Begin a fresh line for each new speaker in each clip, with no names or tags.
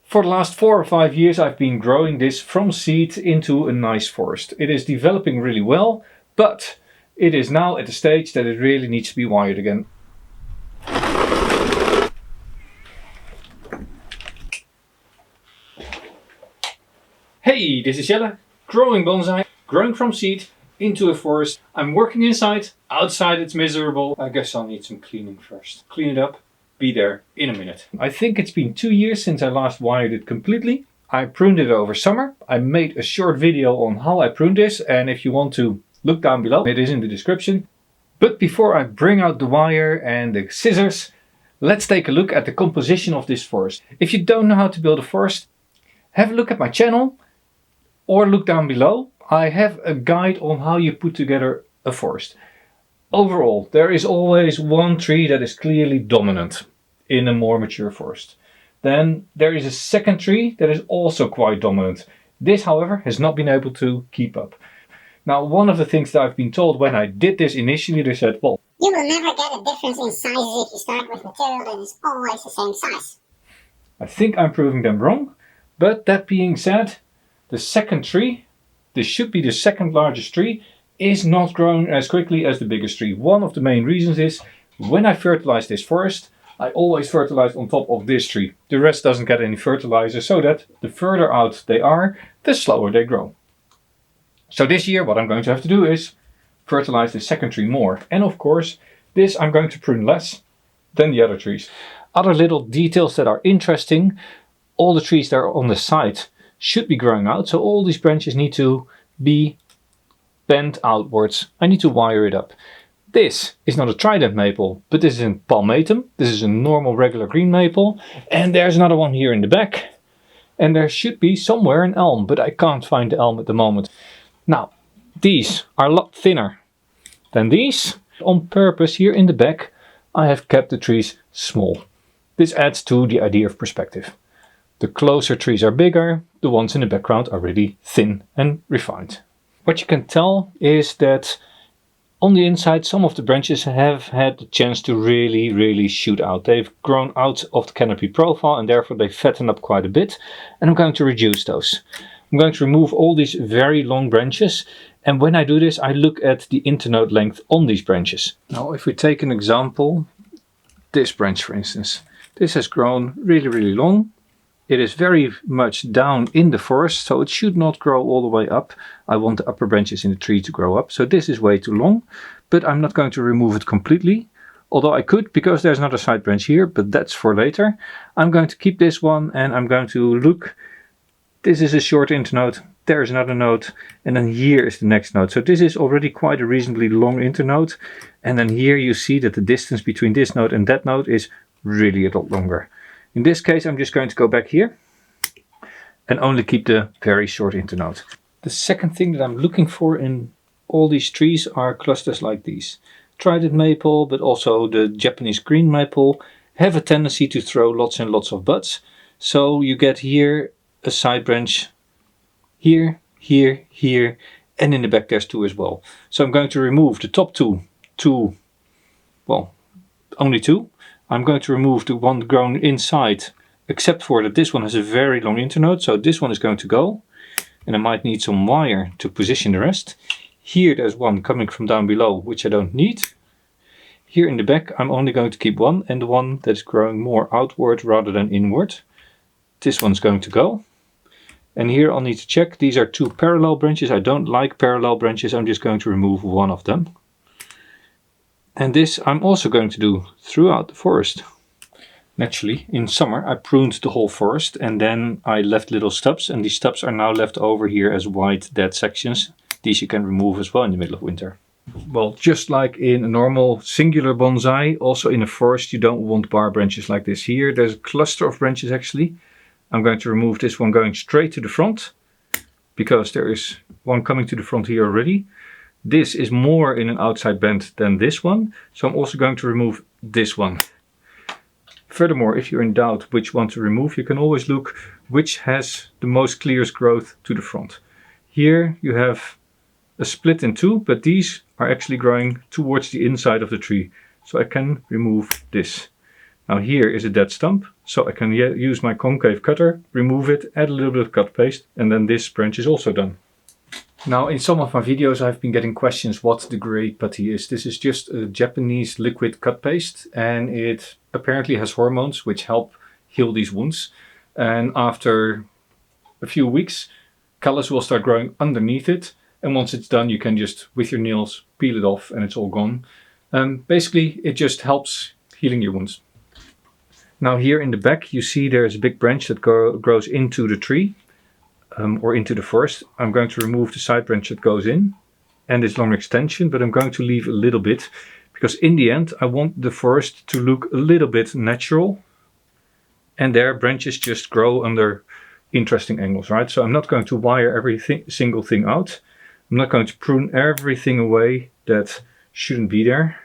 For the last 4 or 5 years I've been growing this from seed into a nice forest. It is developing really well, but it is now at the stage that it really needs to be wired again. Hey, this is Jelle, growing bonsai, growing from seed into a forest. I'm working inside, outside it's miserable. I guess I'll need some cleaning first. Clean it up, be there in a minute. I think it's been 2 years since I last wired it completely. I pruned it over summer. I made a short video on how I pruned this, and if you want to look down below, it is in the description. But before I bring out the wire and the scissors, let's take a look at the composition of this forest. If you don't know how to build a forest, have a look at my channel or look down below. I have a guide on how you put together a forest. Overall, there is always one tree that is clearly dominant in a more mature forest. Then there is a second tree that is also quite dominant. This, however, has not been able to keep up. Now, one of the things that I've been told when I did this initially, they said, well,
you will never get a difference in sizes if you start with material that is always the same size.
I think I'm proving them wrong. But that being said, the second tree, this should be the second largest tree, is not growing as quickly as the biggest tree. One of the main reasons is when I fertilize this forest, I always fertilize on top of this tree. The rest doesn't get any fertilizer, so that the further out they are, the slower they grow. So this year what I'm going to have to do is fertilize the second tree more. And of course, this I'm going to prune less than the other trees. Other little details that are interesting, all the trees that are on the side should be growing out, so all these branches need to be bent outwards. I need to wire it up. This is not a Trident maple, but this is a palmatum. This is a normal regular green maple, and there's another one here in the back, and there should be somewhere an elm, but I can't find the elm at the moment. Now, these are a lot thinner than these. On purpose here in the back I have kept the trees small. This adds to the idea of perspective. The closer trees are bigger, the ones in the background are really thin and refined. What you can tell is that on the inside some of the branches have had the chance to really shoot out. They've grown out of the canopy profile and therefore they fatten up quite a bit, and I'm going to reduce those. I'm going to remove all these very long branches, and when I do this I look at the internode length on these branches. Now if we take an example, this branch for instance, this has grown really long. It is very much down in the forest, so it should not grow all the way up. I want the upper branches in the tree to grow up, so this is way too long, but I'm not going to remove it completely. Although I could, because there's another side branch here, but that's for later. I'm going to keep this one and I'm going to look. This is a short internode, there's another node, and then here is the next node. So this is already quite a reasonably long internode, and then here you see that the distance between this node and that node is really a lot longer. In this case I'm just going to go back here and only keep the very short internode. The second thing that I'm looking for in all these trees are clusters like these. Trident maple, but also the Japanese green maple, have a tendency to throw lots and lots of buds. So you get here a side branch, here, and in the back there's two as well. So I'm going to remove the top two, well, only two. I'm going to remove the one grown inside, except for that this one has a very long internode, so this one is going to go. And I might need some wire to position the rest. Here there's one coming from down below, which I don't need. Here in the back I'm only going to keep one, and the one that's growing more outward rather than inward. This one's going to go. And here I'll need to check, these are two parallel branches. I don't like parallel branches, I'm just going to remove one of them. And this I'm also going to do throughout the forest. Naturally, in summer I pruned the whole forest and then I left little stubs, and these stubs are now left over here as white dead sections. These you can remove as well in the middle of winter. Well, just like in a normal singular bonsai, also in a forest you don't want bar branches like this. Here there's a cluster of branches actually. I'm going to remove this one going straight to the front, because there is one coming to the front here already. This is more in an outside bend than this one, so I'm also going to remove this one. Furthermore, if you're in doubt which one to remove, you can always look which has the most clearest growth to the front. Here you have a split in two, but these are actually growing towards the inside of the tree, so I can remove this. Now here is a dead stump, So I can use my concave cutter, remove it, add a little bit of cut paste, and then this branch is also done. Now in some of my videos I've been getting questions what the gray putty is. This is just a Japanese liquid cut paste, and it apparently has hormones which help heal these wounds. And after a few weeks, callus will start growing underneath it, and once it's done you can just with your nails peel it off and it's all gone. Basically it just helps healing your wounds. Now here in the back you see there's a big branch that grows into the tree. Or into the forest. I'm going to remove the side branch that goes in and this long extension, but I'm going to leave a little bit because in the end I want the forest to look a little bit natural, and their branches just grow under interesting angles, right? So I'm not going to wire every single thing out. I'm not going to prune everything away that shouldn't be there,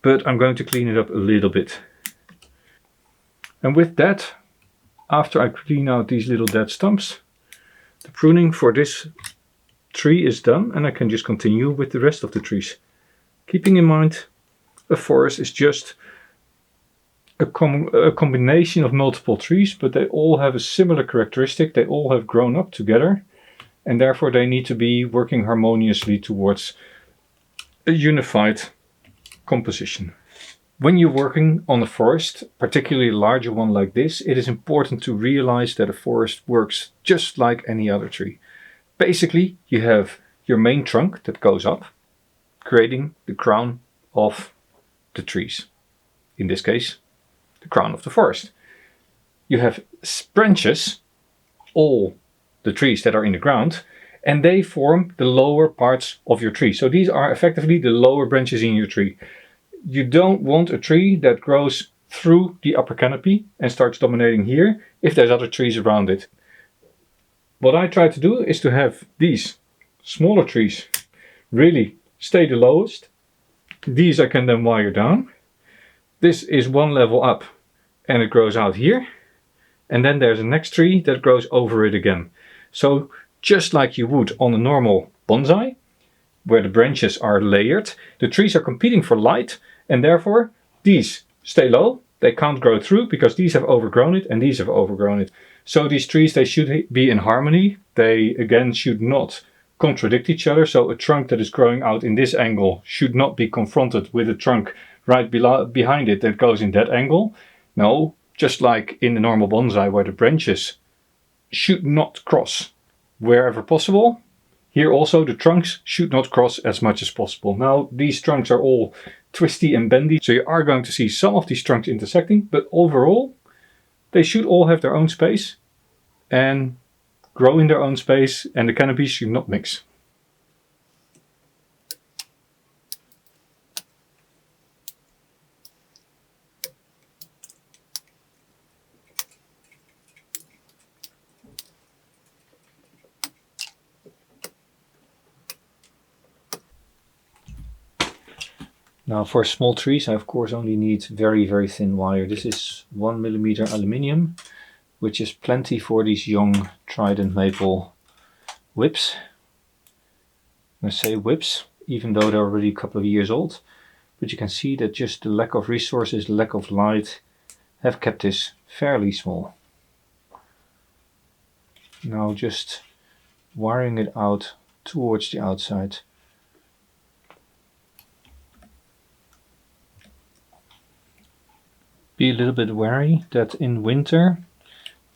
but I'm going to clean it up a little bit. And with that, after I clean out these little dead stumps, the pruning for this tree is done, and I can just continue with the rest of the trees. Keeping in mind, a forest is just a combination of multiple trees, but they all have a similar characteristic. They all have grown up together, and therefore they need to be working harmoniously towards a unified composition. When you're working on a forest, particularly a larger one like this, it is important to realize that a forest works just like any other tree. Basically, you have your main trunk that goes up, creating the crown of the trees. In this case, the crown of the forest. You have branches, all the trees that are in the ground, and they form the lower parts of your tree. So these are effectively the lower branches in your tree. You don't want a tree that grows through the upper canopy and starts dominating here if there's other trees around it. What I try to do is to have these smaller trees really stay the lowest. These I can then wire down. This is one level up and it grows out here. And then there's a next tree that grows over it again. So just like you would on a normal bonsai, where the branches are layered, the trees are competing for light, and therefore these stay low. They can't grow through because these have overgrown it and these have overgrown it. So these trees, they should be in harmony. They again should not contradict each other. So a trunk that is growing out in this angle should not be confronted with a trunk right behind it that goes in that angle. No, just like in the normal bonsai where the branches should not cross wherever possible, here also the trunks should not cross as much as possible. Now these trunks are all twisty and bendy, so you are going to see some of these trunks intersecting, but overall they should all have their own space and grow in their own space, and the canopies should not mix. Now for small trees I of course only need very thin wire. This is 1mm aluminium, which is plenty for these young Trident Maple whips. I say whips even though they're already a couple of years old, but you can see that just the lack of resources, lack of light have kept this fairly small. Now just wiring it out towards the outside. Be a little bit wary that in winter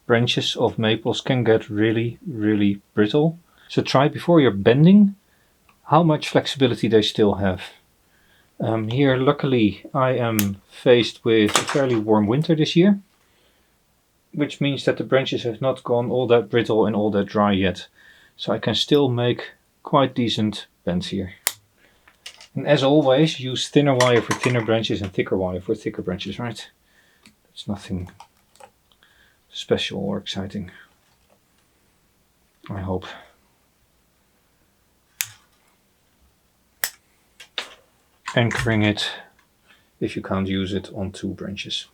branches of maples can get really brittle. So try before you're bending how much flexibility they still have. Here luckily I am faced with a fairly warm winter this year, which means that the branches have not gone all that brittle and all that dry yet. So I can still make quite decent bends here. And as always, use thinner wire for thinner branches and thicker wire for thicker branches, right? It's nothing special or exciting, I hope. Anchoring it, if you can't use it, on 2 branches.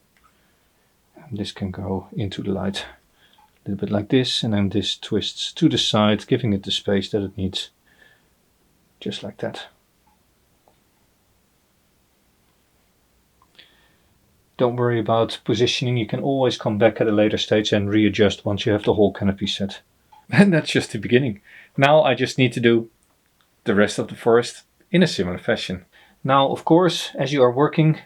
And this can go into the light a little bit like this, and then this twists to the side, giving it the space that it needs, just like that. Don't worry about positioning. You can always come back at a later stage and readjust once you have the whole canopy set. And that's just the beginning. Now I just need to do the rest of the forest in a similar fashion. Now, of course, as you are working,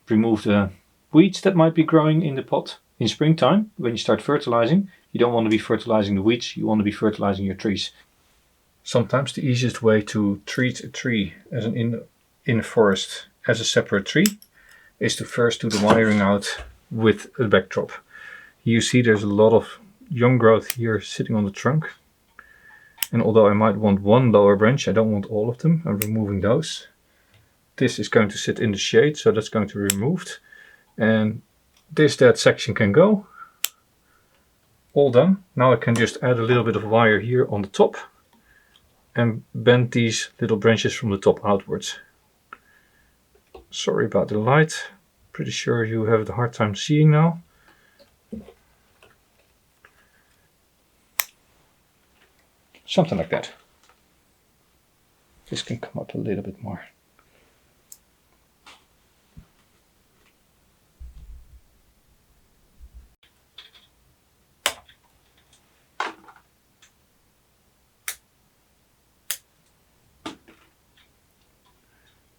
remove the weeds that might be growing in the pot. In springtime, when you start fertilizing, you don't want to be fertilizing the weeds, you want to be fertilizing your trees. Sometimes the easiest way to treat a tree as in a forest as a separate tree is to first do the wiring out with a backdrop. You see there's a lot of young growth here sitting on the trunk. And although I might want one lower branch, I don't want all of them. I'm removing those. This is going to sit in the shade, so that's going to be removed. And that section can go. All done. Now I can just add a little bit of wire here on the top and bend these little branches from the top outwards. Sorry about the light. Pretty sure you have a hard time seeing now. Something like that. This can come up a little bit more.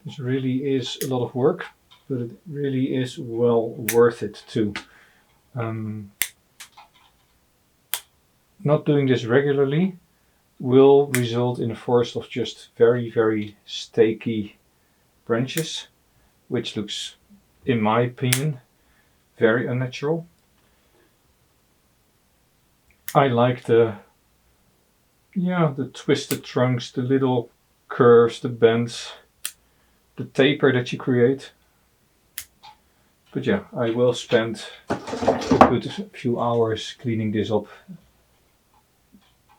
This really is a lot of work, but it really is well worth it too. Not doing this regularly will result in a forest of just very, very stakey branches, which looks, in my opinion, very unnatural. I like the twisted trunks, the little curves, the bends, the taper that you create. But yeah, I will spend a good few hours cleaning this up.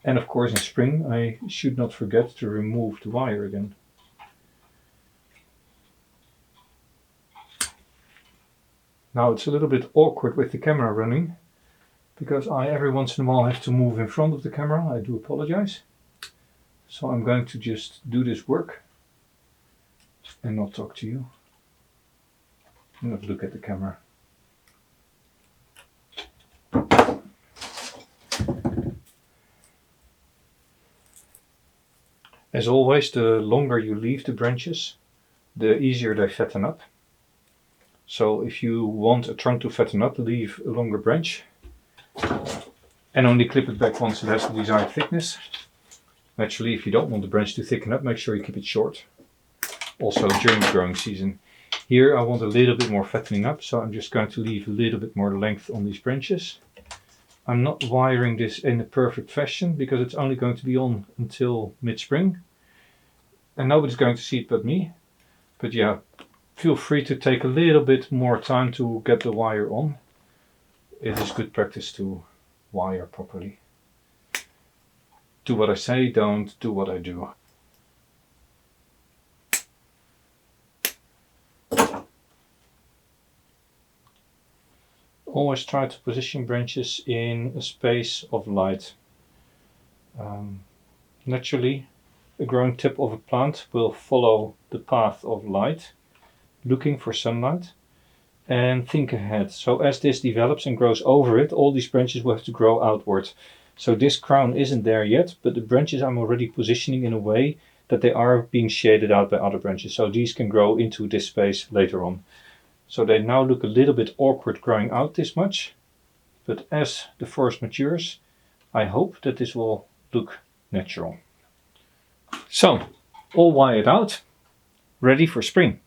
And of course in spring I should not forget to remove the wire again. Now it's a little bit awkward with the camera running, because I every once in a while have to move in front of the camera. I do apologize. So I'm going to just do this work and not talk to you. And not look at the camera. As always, the longer you leave the branches, the easier they fatten up. So if you want a trunk to fatten up, leave a longer branch and only clip it back once it has the desired thickness. Naturally, if you don't want the branch to thicken up, make sure you keep it short. Also during the growing season. Here I want a little bit more fattening up, so I'm just going to leave a little bit more length on these branches. I'm not wiring this in a perfect fashion because it's only going to be on until mid-spring. And nobody's going to see it but me. But yeah, feel free to take a little bit more time to get the wire on. It is good practice to wire properly. Do what I say, don't do what I do. Always try to position branches in a space of light. Naturally, a growing tip of a plant will follow the path of light, looking for sunlight, and think ahead. So as this develops and grows over it, all these branches will have to grow outward. So this crown isn't there yet, but the branches I'm already positioning in a way that they are being shaded out by other branches. So these can grow into this space later on. So they now look a little bit awkward growing out this much, but as the forest matures, I hope that this will look natural. So, all wired out, ready for spring.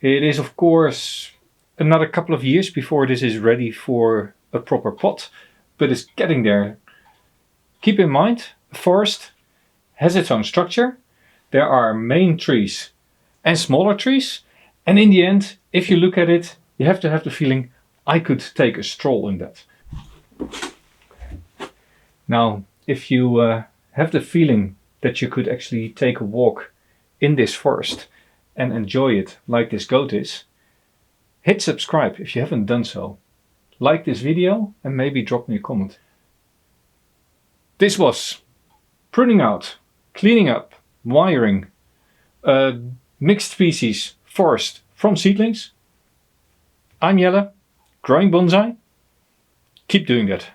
It is of course another couple of years before this is ready for a proper pot, but it's getting there. Keep in mind, a forest has its own structure. There are main trees and smaller trees. And in the end, if you look at it, you have to have the feeling, I could take a stroll in that. Now, if you have the feeling that you could actually take a walk in this forest and enjoy it like this goat is, hit subscribe if you haven't done so. Like this video and maybe drop me a comment. This was pruning out, cleaning up, wiring, mixed species forest from seedlings. I'm Jelle, growing bonsai. Keep doing that.